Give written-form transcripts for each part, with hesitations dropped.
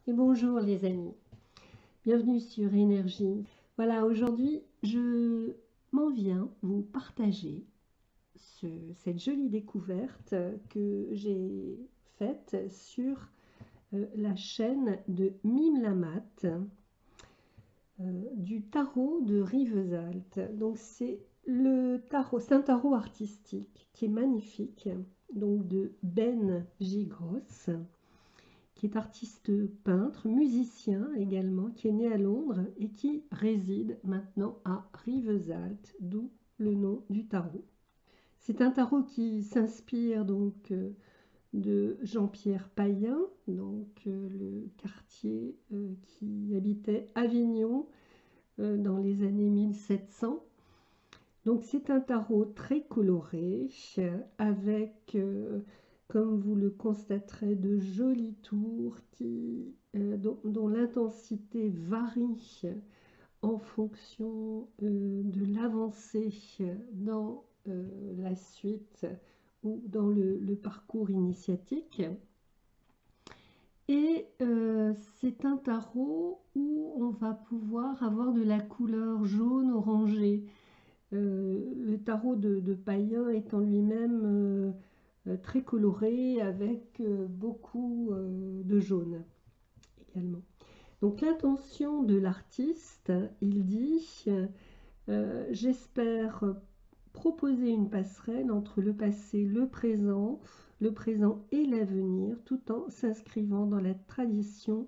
Et bonjour les amis, bienvenue sur Énergie. Voilà, aujourd'hui je m'en viens vous partager cette jolie découverte que j'ai faite sur la chaîne de Mime Lamat du tarot de Rivesaltes. Donc c'est le tarot, c'est un tarot artistique qui est magnifique, donc de Ben Gigros, qui est artiste peintre, musicien également, qui est né à Londres et qui réside maintenant à Rivesaltes, d'où le nom du tarot. C'est un tarot qui s'inspire donc de Jean-Pierre Payen, donc le quartier qui habitait Avignon dans les années 1700. Donc c'est un tarot très coloré avec comme vous le constaterez, de jolis tours dont l'intensité varie en fonction de l'avancée dans la suite ou dans le parcours initiatique. Et c'est un tarot où on va pouvoir avoir de la couleur jaune orangée. Le tarot de Payen étant lui-même très coloré avec beaucoup de jaune également. Donc l'intention de l'artiste, il dit j'espère proposer une passerelle entre le passé, le présent et l'avenir, tout en s'inscrivant dans la tradition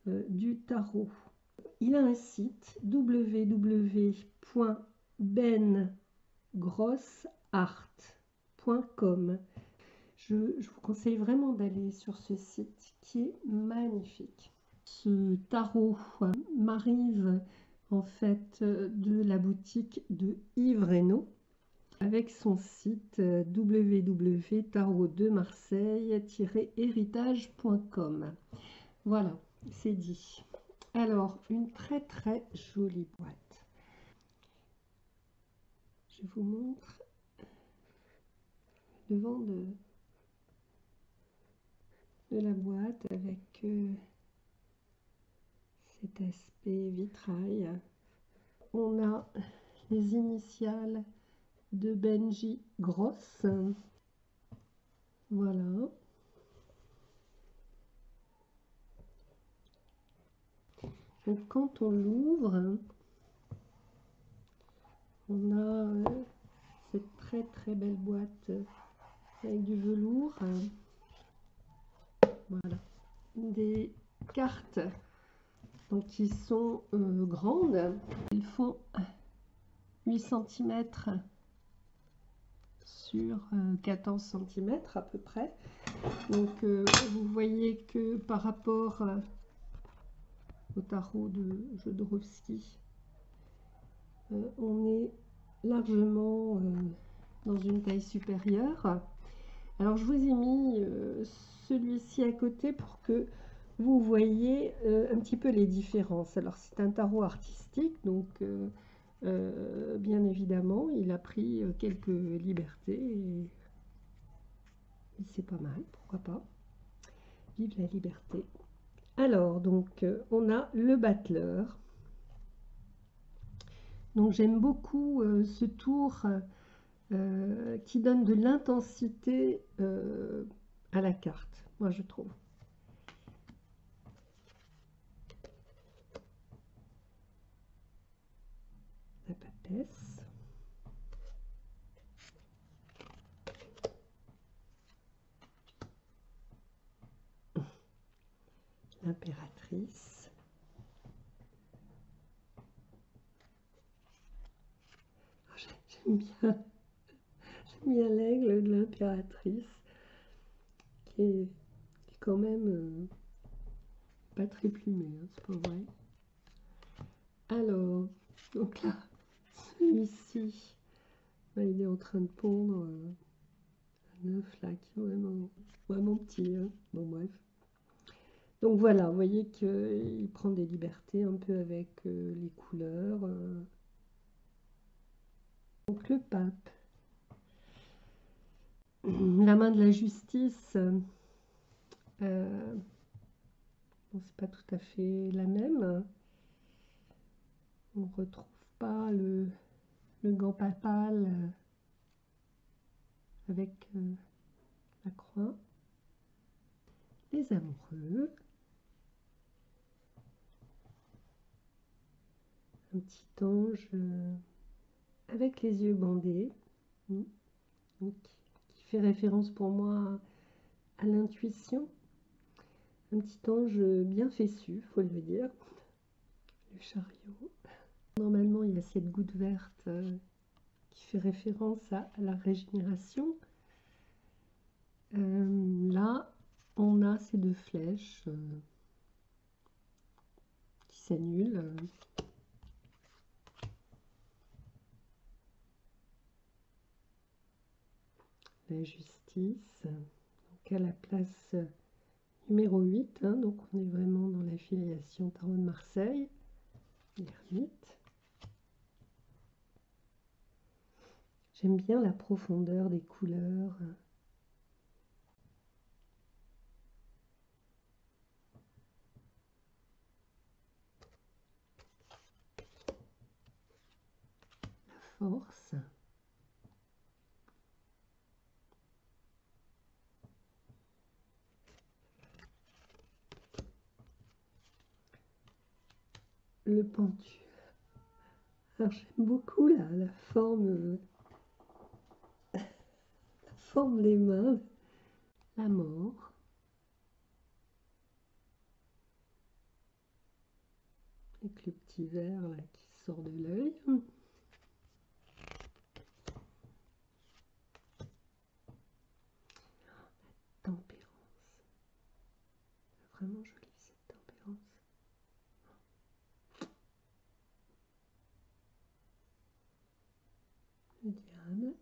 du tarot. Il a un site www.bengrossart.com. Je vous conseille vraiment d'aller sur ce site qui est magnifique. Ce tarot m'arrive en fait de la boutique de Yves Reynaud avec son site www.tarot2marseille-héritage.com. Voilà, c'est dit. Alors, une très jolie boîte. Je vous montre devant de la boîte avec cet aspect vitrail. On a les initiales de Benji Gross. Voilà. Donc quand on l'ouvre, on a cette très belle boîte avec du velours. Voilà. Des cartes donc, qui sont grandes. Elles font 8 cm sur 14 cm à peu près. Donc vous voyez que par rapport au tarot de Jodorowsky, on est largement dans une taille supérieure. Alors je vous ai mis celui-ci à côté pour que vous voyez un petit peu les différences. Alors c'est un tarot artistique, donc bien évidemment il a pris quelques libertés et c'est pas mal, pourquoi pas. Vive la liberté. Alors donc on a le battleur. Donc j'aime beaucoup ce tour qui donne de l'intensité à la carte, moi je trouve. La papesse. L'impératrice. J'aime bien l'aigle de l'impératrice qui est quand même pas très plumé, hein, c'est pas vrai. Alors, donc là, celui-ci, il est en train de pondre un œuf là qui est vraiment petit, hein. Bon bref. Donc voilà, vous voyez qu'il prend des libertés un peu avec les couleurs. Donc le pape, la main de la justice, bon, c'est pas tout à fait la même. On retrouve pas le gant papal avec la croix. Les amoureux. Un petit ange avec les yeux bandés. Donc, qui fait référence pour moi à l'intuition. Un petit ange bien fessu, faut le dire. Le chariot. Normalement, il y a cette goutte verte qui fait référence à la régénération. Là, on a ces deux flèches qui s'annulent. La justice, donc à la place numéro 8, hein, donc on est vraiment dans la filiation Tarot de Marseille. L'ermite. J'aime bien la profondeur des couleurs. La force. Le pendu. Alors j'aime beaucoup la forme des mains. La mort. Avec le petit verre là, qui sort de l'œil. Tempérance. Vraiment jolie cette tempérance. Le diable.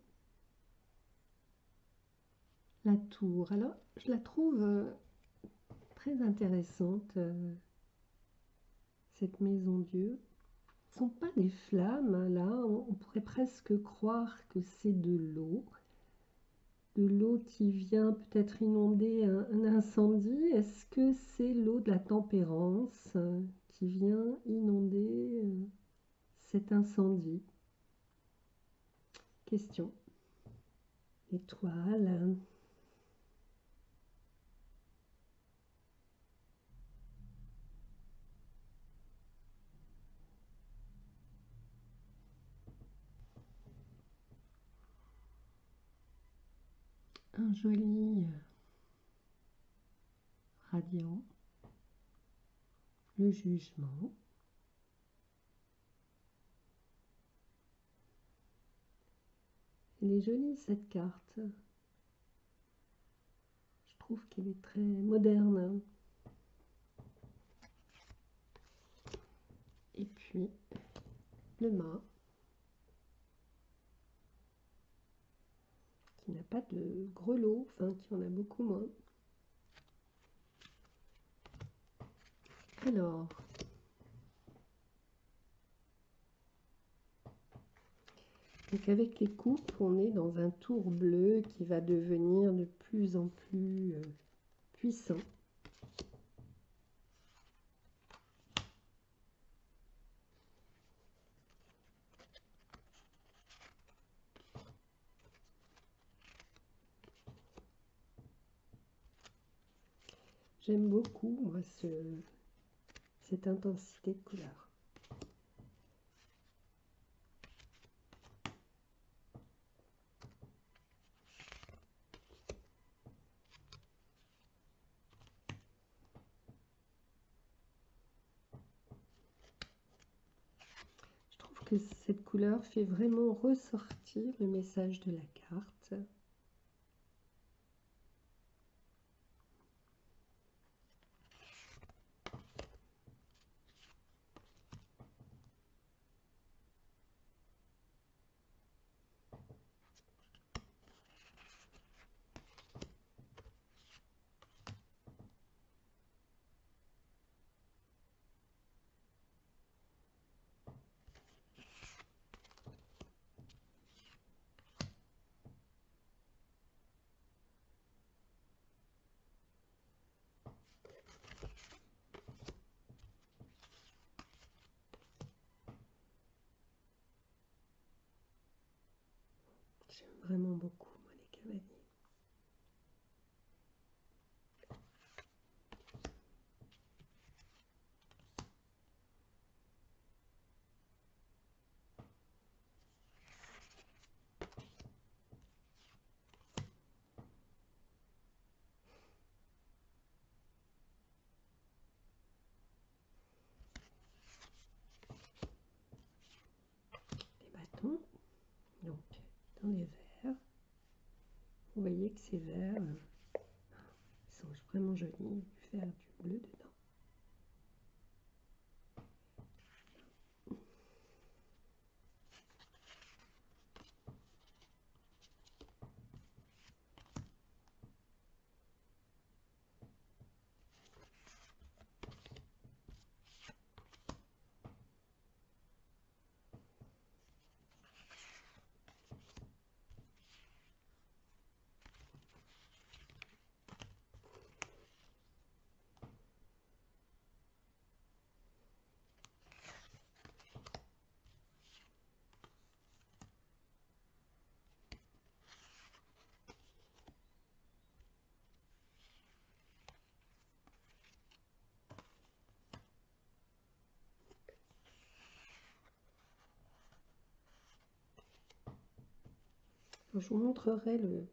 La tour. Alors, je la trouve très intéressante, cette maison Dieu. Ce ne sont pas des flammes, là. On pourrait presque croire que c'est de l'eau. De l'eau qui vient peut-être inonder un incendie. Est-ce que c'est l'eau de la tempérance qui vient inonder cet incendie? Question. Étoile. Un joli radiant. Le jugement. Elle est jolie cette carte. Je trouve qu'elle est très moderne. Et puis le mât, qui n'a pas de grelots, enfin qui en a beaucoup moins. Alors, donc avec les coupes, on est dans un tour bleu qui va devenir de plus en plus puissant. J'aime beaucoup, moi, cette intensité de couleur. Je trouve que cette couleur fait vraiment ressortir le message de la carte. J'aime vraiment beaucoup, moi, les cavaliers. Les bâtons, donc dans les verres. Vous voyez que ces verres sont vraiment jolis, du fer, du bleu dedans. Je vous montrerai le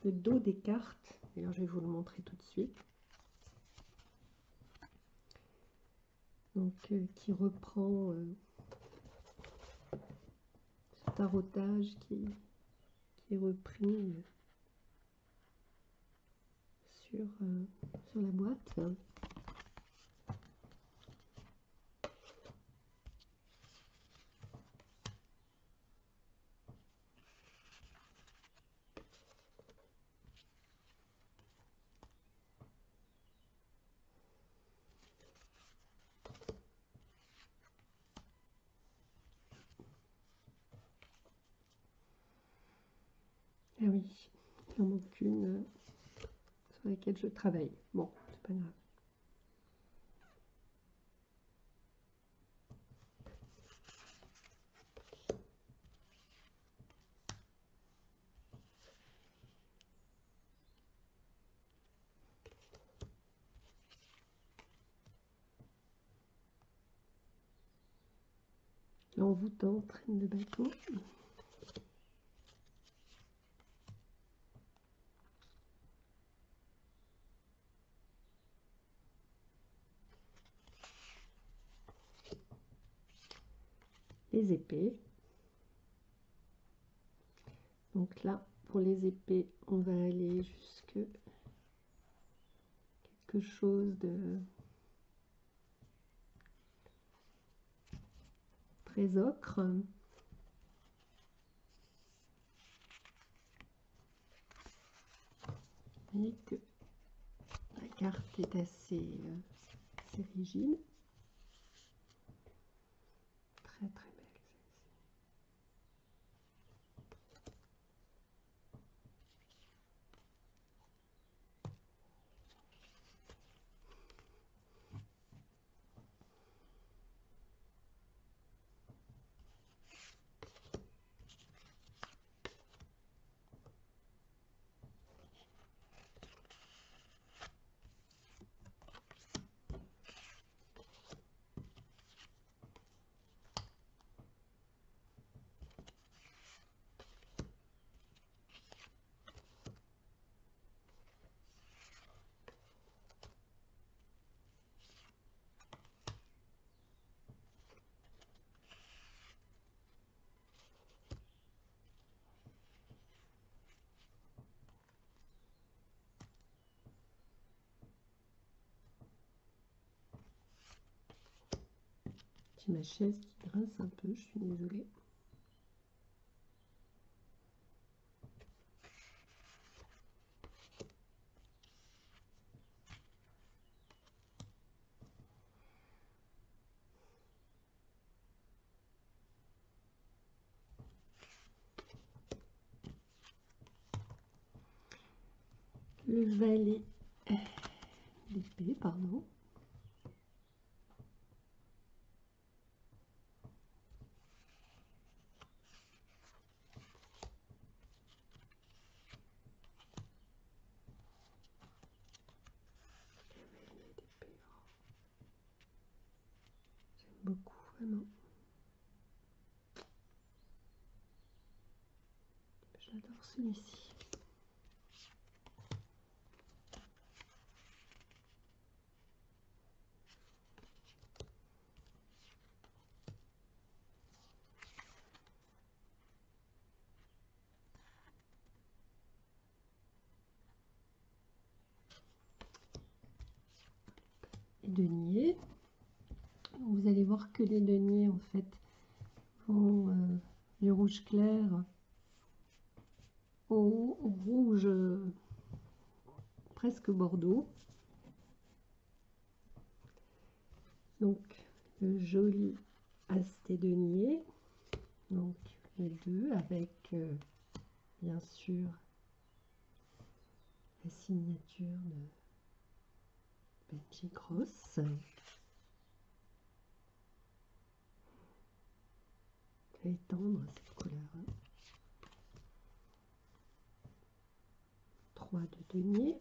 dos des cartes. D'ailleurs, je vais vous le montrer tout de suite. Donc, qui reprend ce tarotage qui est repris sur la boîte. Ah oui, il en manque une sur laquelle je travaille. Bon, c'est pas grave. L'envoûtant traîne de bâton. Les épées. Donc là, pour les épées, on va aller jusque quelque chose de très ocre. Vous voyez que la carte est assez rigide. Très très belle celle-ci. J'ai ma chaise qui grince un peu, je suis désolée. Le valet d'épée, pardon. vraiment. J'adore celui-ci. Les deniers. Vous allez voir que les deniers en fait vont du rouge clair au rouge presque bordeaux. Donc le joli asté denier, donc les deux avec bien sûr la signature de Benji Gross. Elle est tendre cette couleur. 3 de denier.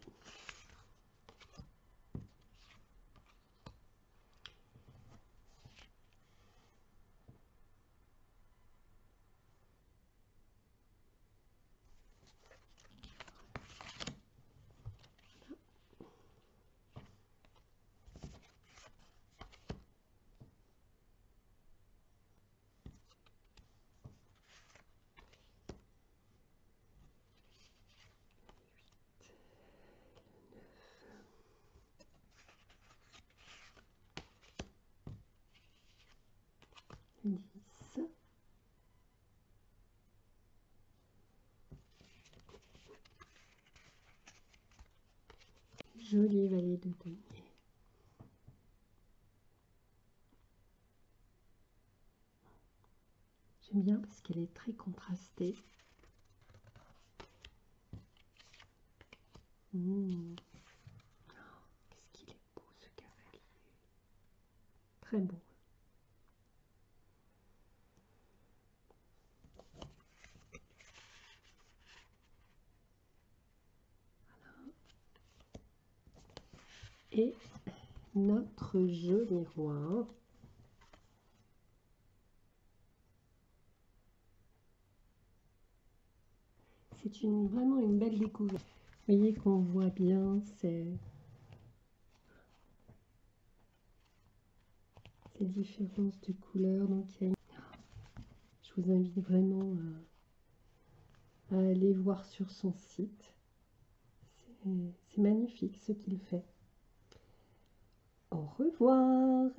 Le 10. Jolie vallée de denier. J'aime bien parce qu'elle est très contrastée. Qu'est-ce qu'il est beau ce cavalier. Très beau. Voilà. Et notre joli roi. C'est vraiment une belle découverte. Vous voyez qu'on voit bien ces différences de couleurs. Donc, je vous invite vraiment à aller voir sur son site. C'est magnifique ce qu'il fait. Au revoir.